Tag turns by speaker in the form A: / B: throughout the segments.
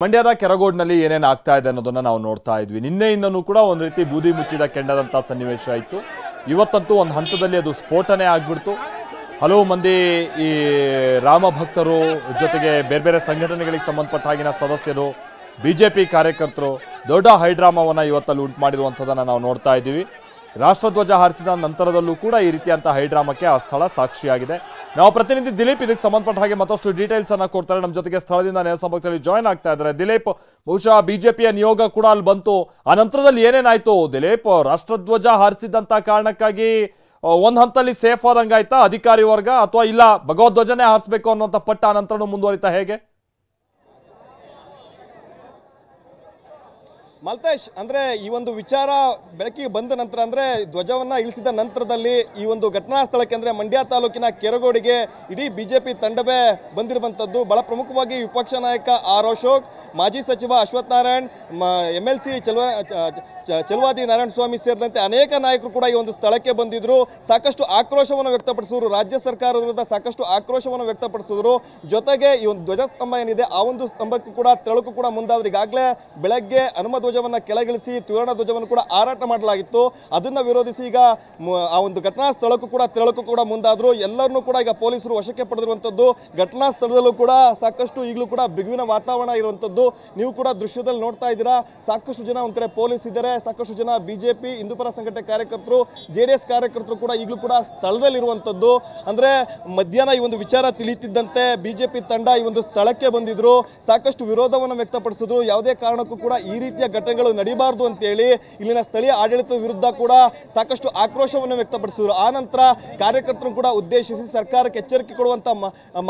A: ಮಂಡ್ಯದ ಕೆರಗೋಡ್ನಲ್ಲಿ ಏನೇನು ಆಗ್ತಾ ಇದೆ ಅನ್ನೋದನ್ನ ನಾವು ನೋಡ್ತಾ ಇದ್ವಿ. ನಿನ್ನೆಯಿಂದನೂ ಕೂಡ ಒಂದು ರೀತಿ ಬೂದಿ ಮುಚ್ಚಿದ ಕೆಂಡದಂತ ಸನ್ನಿವೇಶ ಇತ್ತು. ಇವತ್ತಂತೂ ಒಂದು ಹಂತದಲ್ಲಿ ಅದು ಸ್ಫೋಟನೆ ಆಗ್ಬಿಡ್ತು. ಹಲವು ಮಂದಿ ಈ ರಾಮ ಭಕ್ತರು ಜೊತೆಗೆ ಬೇರೆ ಬೇರೆ ಸಂಘಟನೆಗಳಿಗೆ ಸಂಬಂಧಪಟ್ಟ ಹಾಗಿನ ಸದಸ್ಯರು, ಬಿಜೆಪಿ ಕಾರ್ಯಕರ್ತರು ದೊಡ್ಡ ಹೈಡ್ರಾಮಾವನ್ನು ಇವತ್ತಲ್ಲಿ ಉಂಟು ಮಾಡಿರುವಂಥದ್ದನ್ನು ನಾವು ನೋಡ್ತಾ ಇದ್ದೀವಿ. ರಾಷ್ಟ್ರಧ್ವಜ ಹಾರಿಸಿದ ನಂತರದಲ್ಲೂ ಕೂಡ ಈ ರೀತಿಯಂಥ ಹೈಡ್ರಾಮಕ್ಕೆ ಆ ಸ್ಥಳ ಸಾಕ್ಷಿಯಾಗಿದೆ. ನಾವು ಪ್ರತಿನಿಧಿ ದಿಲೀಪ್ ಇದಕ್ಕೆ ಸಂಬಂಧಪಟ್ಟ ಹಾಗೆ ಮತ್ತಷ್ಟು ಡೀಟೇಲ್ಸ್ ಅನ್ನ ಕೊಡ್ತಾರೆ. ನಮ್ಮ ಜೊತೆಗೆ ಸ್ಥಳದಿಂದ ನೇರ ಸಂಪರ್ಕದಲ್ಲಿ ಜಾಯ್ನ್ ಆಗ್ತಾ ಇದ್ದಾರೆ. ದಿಲೀಪ್, ಬಹುಶಃ ಬಿಜೆಪಿಯ ನಿಯೋಗ ಕೂಡ ಅಲ್ಲಿ ಬಂತು, ಆ ನಂತರದಲ್ಲಿ ಏನೇನಾಯ್ತು ದಿಲೀಪ್? ರಾಷ್ಟ್ರಧ್ವಜ ಹಾರಿಸಿದಂತ ಕಾರಣಕ್ಕಾಗಿ ಒಂದ್ ಹಂತದಲ್ಲಿ ಸೇಫ್ ಆದಂಗಾಯ್ತಾ ಅಧಿಕಾರಿ ವರ್ಗ, ಅಥವಾ ಇಲ್ಲ ಭಗವಧ್ವಜನೇ ಹಾರಿಸಬೇಕು ಅನ್ನುವಂಥ ಪಟ್ಟ ಆ ನಂತರ ಮುಂದುವರಿತಾ ಹೇಗೆ?
B: ಮಲ್ತೇಶ್, ಅಂದ್ರೆ ಈ ಒಂದು ವಿಚಾರ ಬೆಳಕಿಗೆ ಬಂದ ನಂತರ, ಅಂದ್ರೆ ಧ್ವಜವನ್ನ ಇಳಿಸಿದ ನಂತರದಲ್ಲಿ ಈ ಒಂದು ಘಟನಾ ಸ್ಥಳಕ್ಕೆ ಅಂದ್ರೆ ಮಂಡ್ಯ ತಾಲೂಕಿನ ಕೆರಗೋಡಿಗೆ ಇಡೀ ಬಿಜೆಪಿ ತಂಡವೇ ಬಂದಿರುವಂತದ್ದು. ಬಹಳ ಪ್ರಮುಖವಾಗಿ ವಿಪಕ್ಷ ನಾಯಕ ಆರ್ ಅಶೋಕ್, ಮಾಜಿ ಸಚಿವ ಅಶ್ವಥ್ ನಾರಾಯಣ್, MLC ಚಲುವಾದಿ ನಾರಾಯಣ ಸ್ವಾಮಿ ಸೇರಿದಂತೆ ಅನೇಕ ನಾಯಕರು ಕೂಡ ಈ ಒಂದು ಸ್ಥಳಕ್ಕೆ ಬಂದಿದ್ರು. ಸಾಕಷ್ಟು ಆಕ್ರೋಶವನ್ನು ವ್ಯಕ್ತಪಡಿಸಿದ್ರು, ರಾಜ್ಯ ಸರ್ಕಾರದ ವಿರುದ್ಧ ಸಾಕಷ್ಟು ಆಕ್ರೋಶವನ್ನು ವ್ಯಕ್ತಪಡಿಸಿದ್ರು. ಜೊತೆಗೆ ಈ ಒಂದು ಧ್ವಜಸ್ತಂಭ ಏನಿದೆ ಆ ಒಂದು ಸ್ತಂಭಕ್ಕೂ ಕೂಡ ತೆರಳಕ್ಕೂ ಕೂಡ ಮುಂದಾದ್ರು. ಈಗಾಗಲೇ ಬೆಳಗ್ಗೆ ಹನುಮ ಧ್ವಜವನ್ನ ಕೆಳಗಿಳಿಸಿ ತ್ರಿವರ್ಣ ಧ್ವಜವನ್ನು ಕೂಡ ಹಾರಾಟ ಮಾಡಲಾಗಿತ್ತು. ಅದನ್ನ ವಿರೋಧಿಸಿ ಈಗ ಆ ಒಂದು ಘಟನಾ ಸ್ಥಳಕ್ಕೂ ಕೂಡ ತೆರಳಕ್ಕೂ ಕೂಡ ಮುಂದಾದ್ರು. ಎಲ್ಲರನ್ನೂ ಕೂಡ ಈಗ ಪೊಲೀಸರು ವಶಕ್ಕೆ ಪಡೆದಿರುವಂತದ್ದು. ಘಟನಾ ಸ್ಥಳದಲ್ಲೂ ಕೂಡ ಸಾಕಷ್ಟು ಈಗಲೂ ಕೂಡ ಬಿಗುವಿನ ವಾತಾವರಣ ಇರುವಂತದ್ದು ನೀವು ಕೂಡ ದೃಶ್ಯದಲ್ಲಿ ನೋಡ್ತಾ ಇದ್ದೀರಾ. ಸಾಕಷ್ಟು ಜನ ಒಂದ್ ಕಡೆ ಪೊಲೀಸ್ ಇದ್ದಾರೆ, ಸಾಕಷ್ಟು ಜನ ಬಿಜೆಪಿ ಹಿಂದೂಪರ ಸಂಘಟನೆ ಕಾರ್ಯಕರ್ತರು, JDS ಕಾರ್ಯಕರ್ತರು ಕೂಡ ಈಗಲೂ ಕೂಡ ಸ್ಥಳದಲ್ಲಿರುವಂತದ್ದು. ಅಂದ್ರೆ ಮಧ್ಯಾಹ್ನ ಈ ಒಂದು ವಿಚಾರ ತಿಳಿಯುತ್ತಿದ್ದಂತೆ ಬಿಜೆಪಿ ತಂಡ ಈ ಒಂದು ಸ್ಥಳಕ್ಕೆ ಬಂದಿದ್ರು. ಸಾಕಷ್ಟು ವಿರೋಧವನ್ನು ವ್ಯಕ್ತಪಡಿಸಿದ್ರು. ಯಾವುದೇ ಕಾರಣಕ್ಕೂ ಕೂಡ ಈ ರೀತಿಯ ಘಟನೆಗಳು ನಡೀಬಾರದು ಅಂತ ಹೇಳಿ ಇಲ್ಲಿನ ಸ್ಥಳೀಯ ಆಡಳಿತದ ವಿರುದ್ಧ ಕೂಡ ಸಾಕಷ್ಟು ಆಕ್ರೋಶವನ್ನು ವ್ಯಕ್ತಪಡಿಸಿದ್ರು. ಆ ನಂತರ ಕಾರ್ಯಕರ್ತರು ಕೂಡ ಉದ್ದೇಶಿಸಿ ಸರ್ಕಾರಕ್ಕೆ ಎಚ್ಚರಿಕೆ ಕೊಡುವಂತ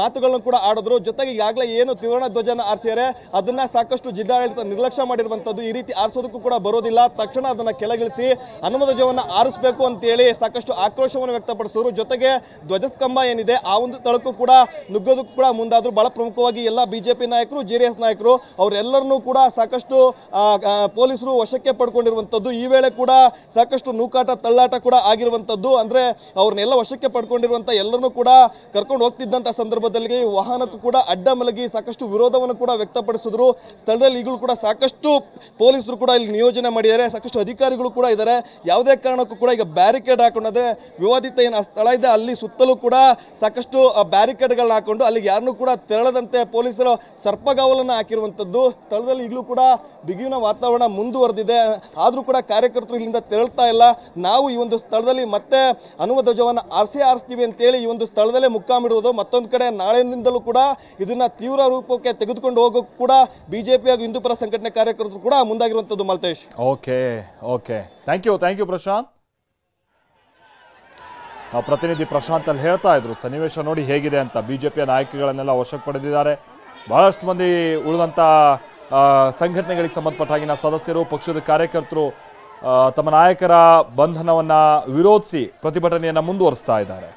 B: ಮಾತುಗಳನ್ನು ಕೂಡ ಆಡಿದ್ರು. ಜೊತೆಗೆ ಈಗಾಗಲೇ ಏನು ತ್ರಿವರ್ಣ ಧ್ವಜನ ಆರಿಸಿದರೆ ಅದನ್ನ ಸಾಕಷ್ಟು ಜಿಲ್ಲಾಡಳಿತ ನಿರ್ಲಕ್ಷ್ಯ ಮಾಡಿರುವಂತದ್ದು. ಈ ರೀತಿ ಆರಿಸೋದಕ್ಕೂ ಕೂಡ ಬರೋದಿಲ್ಲ, ತಕ್ಷಣ ಅದನ್ನ ಕೆಳಗಿಳಿಸಿ ಹನುಮ ಧ್ವಜವನ್ನ ಆರಿಸಬೇಕು ಅಂತ ಹೇಳಿ ಸಾಕಷ್ಟು ಆಕ್ರೋಶವನ್ನು ವ್ಯಕ್ತಪಡಿಸಿದ್ರು. ಜೊತೆಗೆ ಧ್ವಜಸ್ತಂಭ ಏನಿದೆ ಆ ಒಂದು ಸ್ಥಳಕ್ಕೂ ಕೂಡ ನುಗ್ಗೋದಕ್ಕೂ ಕೂಡ ಮುಂದಾದ್ರು. ಬಹಳ ಪ್ರಮುಖವಾಗಿ ಎಲ್ಲ ಬಿಜೆಪಿ ನಾಯಕರು, JDS ನಾಯಕರು ಅವರೆಲ್ಲರನ್ನೂ ಕೂಡ ಸಾಕಷ್ಟು ಪೊಲೀಸರು ವಶಕ್ಕೆ ಪಡ್ಕೊಂಡಿರುವಂತದ್ದು. ಈ ವೇಳೆ ಕೂಡ ಸಾಕಷ್ಟು ನೂಕಾಟ ತಳ್ಳಾಟ ಕೂಡ ಆಗಿರುವಂತದ್ದು. ಅಂದ್ರೆ ಅವ್ರನ್ನೆಲ್ಲ ವಶಕ್ಕೆ ಪಡ್ಕೊಂಡಿರುವಂತ ಎಲ್ಲರನ್ನೂ ಕೂಡ ಕರ್ಕೊಂಡು ಹೋಗ್ತಿದ್ದಂತ ಸಂದರ್ಭದಲ್ಲಿ ವಾಹನಕ್ಕೂ ಕೂಡ ಅಡ್ಡ ಮಲಗಿ ಸಾಕಷ್ಟು ವಿರೋಧವನ್ನು ಕೂಡ ವ್ಯಕ್ತಪಡಿಸಿದ್ರು. ಸ್ಥಳದಲ್ಲಿ ಈಗಲೂ ಕೂಡ ಸಾಕಷ್ಟು ಪೊಲೀಸರು ಕೂಡ ಇಲ್ಲಿ ನಿಯೋಜನೆ ಮಾಡಿದ್ದಾರೆ, ಸಾಕಷ್ಟು ಅಧಿಕಾರಿಗಳು ಕೂಡ ಇದ್ದಾರೆ. ಯಾವುದೇ ಕಾರಣಕ್ಕೂ ಕೂಡ ಈಗ ಬ್ಯಾರಿಕೇಡ್ ಹಾಕೊಂಡ್ರೆ ವಿವಾದಿತ ಏನು ಸ್ಥಳ ಇದೆ ಅಲ್ಲಿ ಸುತ್ತಲೂ ಕೂಡ ಸಾಕಷ್ಟು ಬ್ಯಾರಿಕೇಡ್ಗಳನ್ನ ಹಾಕೊಂಡು ಅಲ್ಲಿಗೆ ಯಾರನ್ನೂ ಕೂಡ ತೆರಳದಂತೆ ಪೊಲೀಸರು ಸರ್ಪಗಾವಲನ್ನು ಹಾಕಿರುವಂತದ್ದು. ಸ್ಥಳದಲ್ಲಿ ಈಗಲೂ ಕೂಡ ಬಿಗುವಿನ ವಾತಾವರಣ ಮುಂದುವರೆದಿದೆ. ಆದ್ರೂ ಕೂಡ ಕಾರ್ಯಕರ್ತರು ಇಲ್ಲಿಂದ ತೆರಳ್ತಾ ಇಲ್ಲ. ನಾವು ಈ ಒಂದು ಸ್ಥಳದಲ್ಲಿ ಮತ್ತೆ ಹನುಮ ಧ್ವಜವನ್ನು ಆರಿಸ್ತೀವಿ ಅಂತೇಳಿ ಈ ಒಂದು ಸ್ಥಳದಲ್ಲೇ ಮುಕ್ಕಾಮಿಡುವುದು. ಮತ್ತೊಂದು ಕಡೆ ನಾಳೆಯಿಂದಲೂ ಕೂಡ ಇದನ್ನ ತೀವ್ರ ರೂಪಕ್ಕೆ ತೆಗೆದುಕೊಂಡು ಹೋಗೋಕೆ ಕೂಡ ಬಿಜೆಪಿ ಹಾಗೂ ಹಿಂದೂಪರ ಸಂಘಟನೆ ಕಾರ್ಯಕರ್ತರು ಕೂಡ ಮುಂದಾಗಿರುವಂತದ್ದು. Maltesh,
A: okay, thank you Prashant. ಪ್ರತಿನಿಧಿ ಪ್ರಶಾಂತ್ ಅಲ್ಲಿ ಹೇಳ್ತಾ ಇದ್ರು ಸನ್ನಿವೇಶ ನೋಡಿ ಹೇಗಿದೆ ಅಂತ. ಬಿಜೆಪಿಯ ನಾಯಕಗಳನ್ನೆಲ್ಲ ವಶಕ್ಕೆ ಪಡೆದಿದ್ದಾರೆ. ಬಹಳಷ್ಟು ಮಂದಿ ಉಳಿದಂಥ ಸಂಘಟನೆಗಳಿಗೆ ಸಂಬಂಧಪಟ್ಟ ಹಾಗಿನ ಸದಸ್ಯರು, ಪಕ್ಷದ ಕಾರ್ಯಕರ್ತರು ತಮ್ಮ ನಾಯಕರ ಬಂಧನವನ್ನು ವಿರೋಧಿಸಿ ಪ್ರತಿಭಟನೆಯನ್ನು ಮುಂದುವರಿಸ್ತಾ ಇದ್ದಾರೆ.